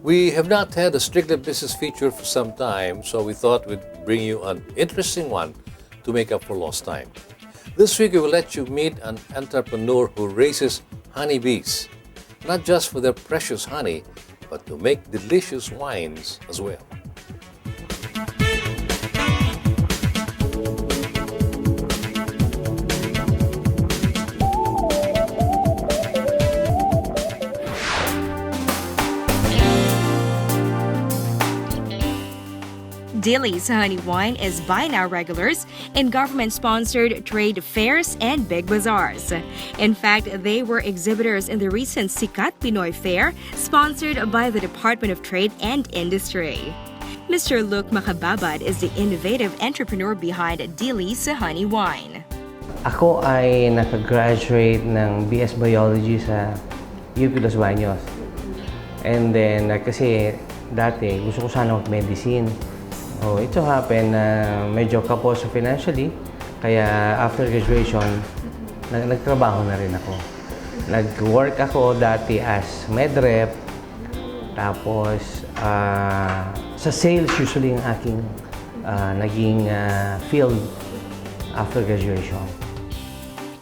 We have not had a strictly business feature for some time, so we thought we'd bring you an interesting one to make up for lost time. This week, we will let you meet an entrepreneur who raises honeybees, not just for their precious honey, but to make delicious wines as well. Dielle'S honey wine is by now regulars in government-sponsored trade fairs and big bazaars. In fact, they were exhibitors in the recent Sikat Pinoy Fair, sponsored by the Department of Trade and Industry. Mr. Luke Makababad is the innovative entrepreneur behind Dielle'S honey wine. Ako ay nakagraduate ng BS Biology sa UP Los Baños. And then, kasi dati gusto ko sana mag-medicine. Oh, it so happened na medyo kapos financially, kaya after graduation, nagtrabaho na rin ako. Nag-work ako dati as med rep, tapos sa sales usually yung aking naging field after graduation.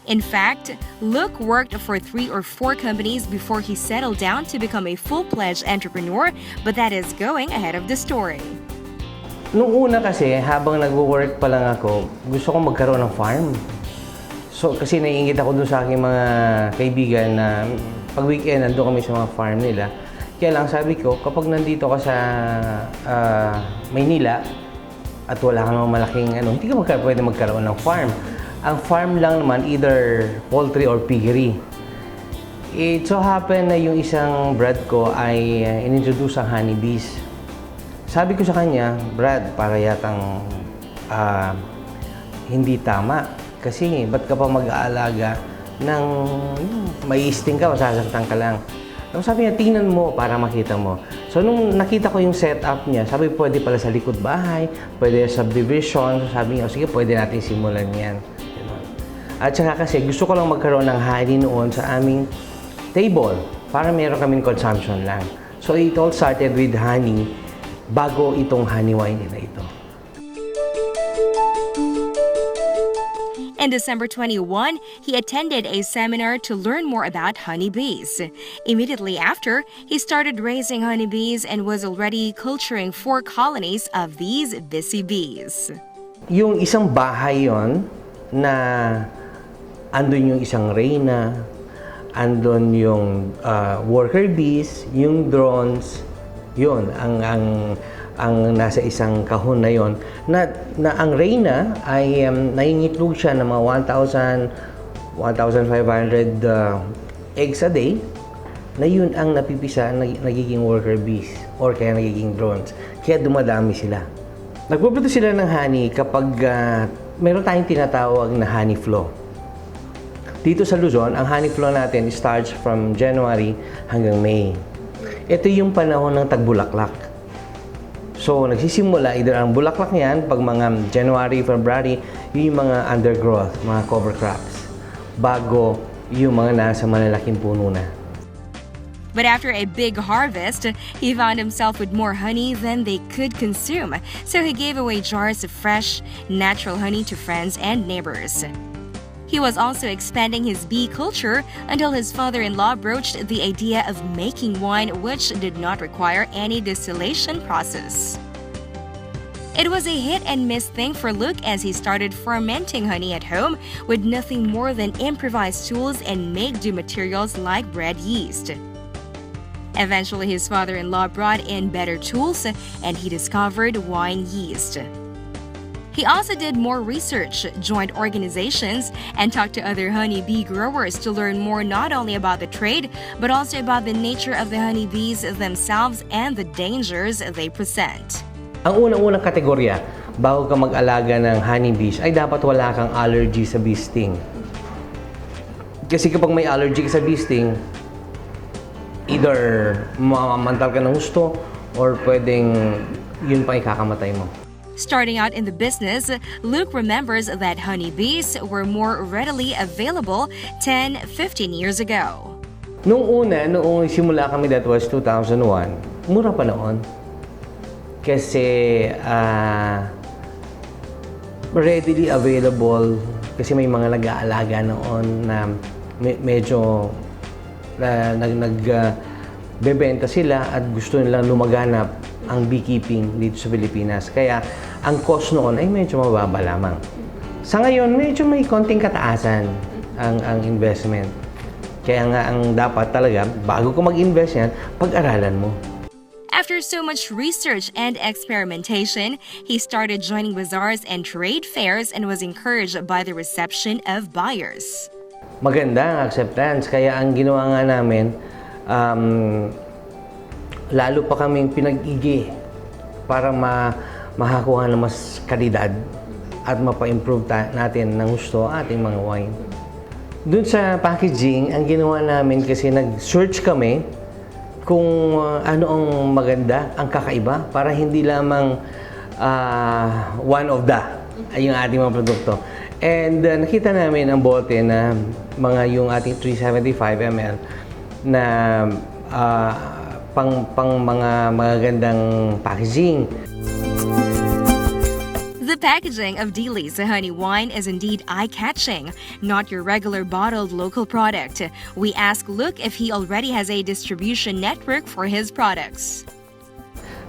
In fact, Luke worked for 3 or 4 companies before he settled down to become a full-fledged entrepreneur, but that is going ahead of the story. Nung una kasi, habang nagwo-work pa lang ako, gusto kong magkaroon ng farm. So, kasi naiingit ako dun sa aking mga kaibigan na pag weekend, nandun kami sa mga farm nila. Kaya lang sabi ko, kapag nandito ka sa Maynila at wala kang malaking hindi ka pwede magkaroon ng farm. Ang farm lang naman, either poultry or piggery. It so happen na yung isang brad ko ay inintroduce ang honeybees. Sabi ko sa kanya, Brad, para yatang hindi tama. Kasi ba't ka pa mag-aalaga ng may isting ka, masasaktan ka lang. Sabi niya, tingnan mo para makita mo. So nung nakita ko yung setup niya, sabi pwede pala sa likod bahay, pwede subdivision. So, sabi niya, sige, pwede natin simulan yan. At saka kasi gusto ko lang magkaroon ng honey noon sa aming table para meron kaming consumption lang. So it all started with honey bago itong honey wine nila ito. In December 21, he attended a seminar to learn more about honeybees. Immediately after, he started raising honeybees and was already culturing 4 colonies of these busy bees. Yung isang bahay yon na andun yung isang reyna, andun yung worker bees, yung drones, yun ang nasa isang kahon na yon na ang reyna ay nangingitlog siya ng mga 1,500 eggs a day, na yun ang napipisa nagiging worker bees or kaya nagiging drones, kaya dumadami sila. Nagpuproduce sila ng honey kapag meron tayong tinatawag na honey flow. Dito sa Luzon, ang honey flow natin starts from January hanggang May. Ito yung panahon ng tagbulaklak. So, nagsisimula, either ang bulaklak niyan, pag mga January, February, yun yung mga undergrowth, mga cover crops, bago yung mga nasa malalaking puno na. But after a big harvest, he found himself with more honey than they could consume. So he gave away jars of fresh, natural honey to friends and neighbors. He was also expanding his bee culture until his father-in-law broached the idea of making wine which did not require any distillation process. It was a hit-and-miss thing for Luke as he started fermenting honey at home with nothing more than improvised tools and make-do materials like bread yeast. Eventually, his father-in-law brought in better tools and he discovered wine yeast. He also did more research, joined organizations, and talked to other honeybee growers to learn more not only about the trade, but also about the nature of the honeybees themselves and the dangers they present. Ang unang-unang kategorya, bago ka mag-alaga ng honeybees, ay dapat wala kang allergy sa bee sting. Kasi kapag may allergy ka sa bee sting, either mamamantal ka ng gusto or pwedeng yun pa ikakamatay mo. Starting out in the business, Luke remembers that honeybees were more readily available 10, 15 years ago. Noong simula kami, that was 2001, mura pa noon. Kasi readily available, kasi may mga nag-aalaga noon na medyo bebenta sila at gusto nilang lumaganap ang beekeeping dito sa Pilipinas. Kaya ang cost noon ay medyo mababa lamang. Sa ngayon, medyo may konting kataasan ang investment. Kaya nga ang dapat talaga, bago ko mag-invest yan, pag-aralan mo. After so much research and experimentation, he started joining bazaars and trade fairs and was encouraged by the reception of buyers. Maganda ang acceptance. Kaya ang ginawa nga namin, lalo pa kaming pinag-igi para makakuha ng mas kalidad at mapa-improve natin ng gusto ating mga wine. Doon sa packaging, ang ginawa namin kasi nag-search kami kung ano ang maganda, ang kakaiba, para hindi lamang one of the yung ating mga produkto. And nakita namin ang bote na yung ating 375 ml na pang mga magagandang packaging. The packaging of Dielle'S honey wine is indeed eye-catching, not your regular bottled local product. We asked Luke if he already has a distribution network for his products.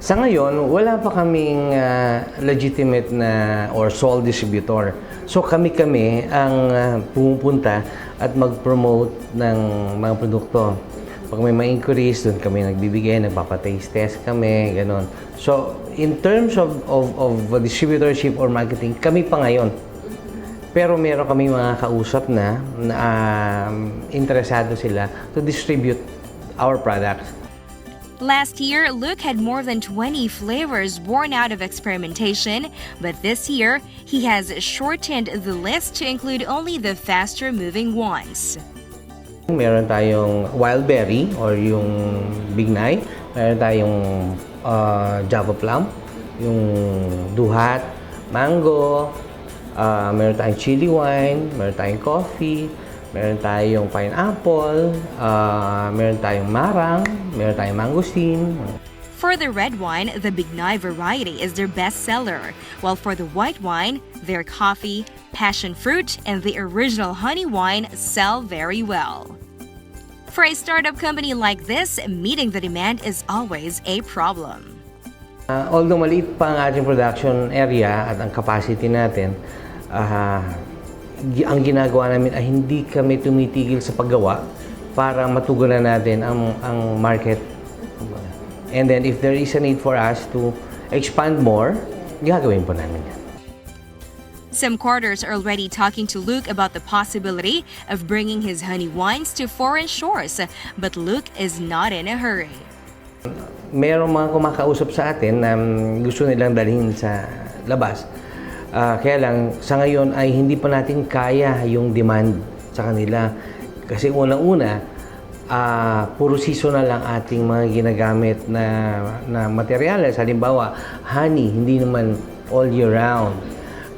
Sa ngayon, wala pa kaming legitimate na or sole distributor. So kami ang pumupunta at mag-promote ng mga produkto. Pag may ma-increase, doon kami nagbibigay, nagpapa-taste test kami, gano'n. So, in terms of distributorship or marketing, kami pa ngayon. Pero meron kami mga kausap na interesado sila to distribute our products. Last year, Luke had more than 20 flavors born out of experimentation, but this year, he has shortened the list to include only the faster-moving ones. Meron tayong wild berry or yung bignay, meron tayong java plum, yung duhat, mango, meron tayong chili wine, meron tayong coffee, meron tayong pineapple, meron tayong marang, meron tayong mangosteen. For the red wine, the Bignay variety is their best seller, while for the white wine, their coffee, passion fruit, and the original honey wine sell very well. For a startup company like this, meeting the demand is always a problem. Although maliit pa ang ating production area at ang capacity natin, ang ginagawa namin ay hindi kami tumitigil sa paggawa para matugunan natin ang market. And then if there is a need for us to expand more, gagawin po namin yan. Some quarters are already talking to Luke about the possibility of bringing his honey wines to foreign shores, but Luke is not in a hurry. Merong mga kumakausap sa atin na gusto nilang dalhin sa labas. Kaya lang, sa ngayon ay hindi pa natin kaya yung demand sa kanila. Kasi unang-una, puro seasonal lang ating mga ginagamit na materyales. Halimbawa, honey, hindi naman all year round.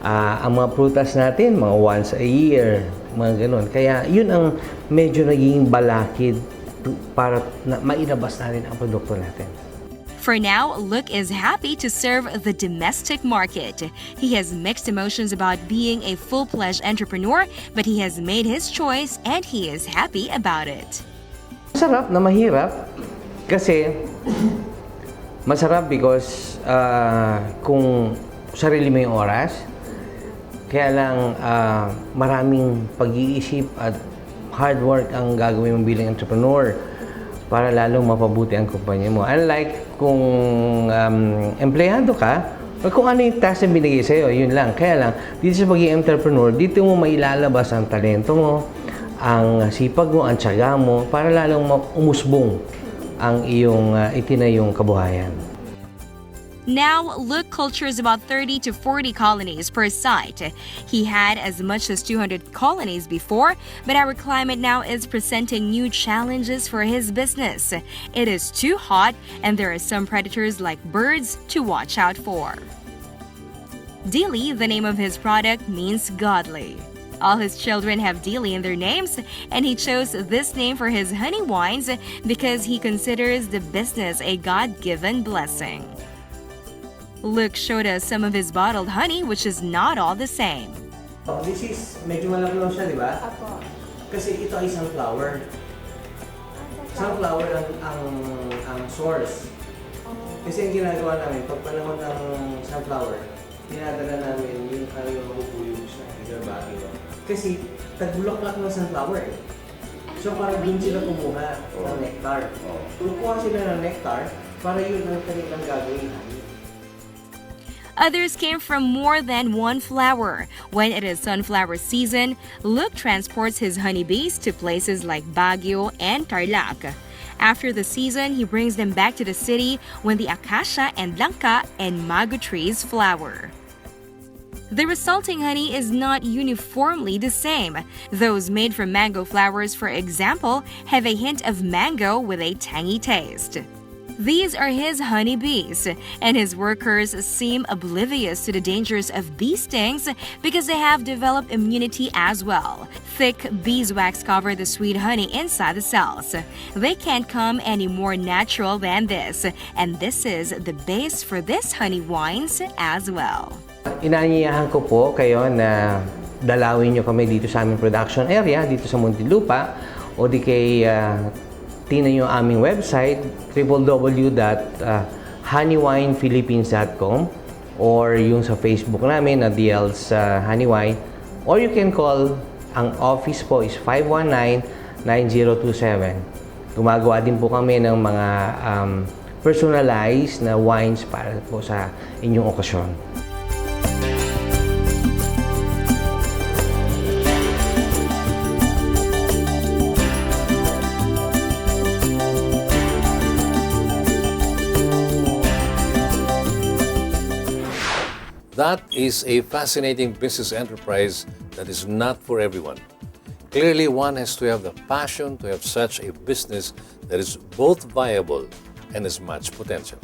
Ang mga prutas natin, mga once a year, mga ganun. Kaya yun ang medyo naging balakid para mailabas natin ang produkto natin. For now, Luke is happy to serve the domestic market. He has mixed emotions about being a full-fledged entrepreneur, but he has made his choice and he is happy about it. Masarap na mahirap kasi masarap because kung sarili mo yung oras, kaya lang maraming pag-iisip at hard work ang gagawin mo bilang entrepreneur para lalong mapabuti ang kumpanya mo. Unlike kung empleyado ka, o kung ano yung task na binigay sa'yo, yun lang. Kaya lang, dito sa pagiging entrepreneur, dito mo mailalabas ang talento mo, ang sipag mo, ang tiyaga mo, para lalong umusbong ang iyong itinayong kabuhayan. Now, Luke cultures about 30 to 40 colonies per site. He had as much as 200 colonies before, but our climate now is presenting new challenges for his business. It is too hot, and there are some predators like birds to watch out for. Dielle'S, the name of his product, means godly. All his children have Dielle in their names, and he chose this name for his honey wines because he considers the business a God-given blessing. Luke showed us some of his bottled honey, which is not all the same. This is, medyo malaki siya, di ba? Apo. Kasi ito ay sunflower. Sunflower ang source. Kasi ang ginagawa namin, pag panahon ng sunflower, dinadala namin yung kanyang mabubuyog sa Baguio. Kasi tagbulaklak ng sunflower. So parang dun sila kumuha ng nectar. Kumuha sila ng nectar para yun ang kanilang gagawin. Others came from more than one flower. When it is sunflower season, Luke transports his honeybees to places like Baguio and Tarlac. After the season, he brings them back to the city when the acacia and langka and mago trees flower. The resulting honey is not uniformly the same. Those made from mango flowers, for example, have a hint of mango with a tangy taste. These are his honeybees, and his workers seem oblivious to the dangers of bee stings because they have developed immunity as well. Thick beeswax cover the sweet honey inside the cells. They can't come any more natural than this, and this is the base for this honey wines as well. Inaanyayahan ko po kayo na dalawin nyo kami dito sa aming production area, dito sa Muntinlupa, o di kay tingnan nyo aming website, www.honeywinefilippines.com, or yung sa Facebook namin na Dielle'S Honeywine, or you can call, ang office po is 519-9027. Gumagawa din po kami ng mga personalized na wines para po sa inyong okasyon. That is a fascinating business enterprise that is not for everyone. Clearly, one has to have the passion to have such a business that is both viable and has much potential.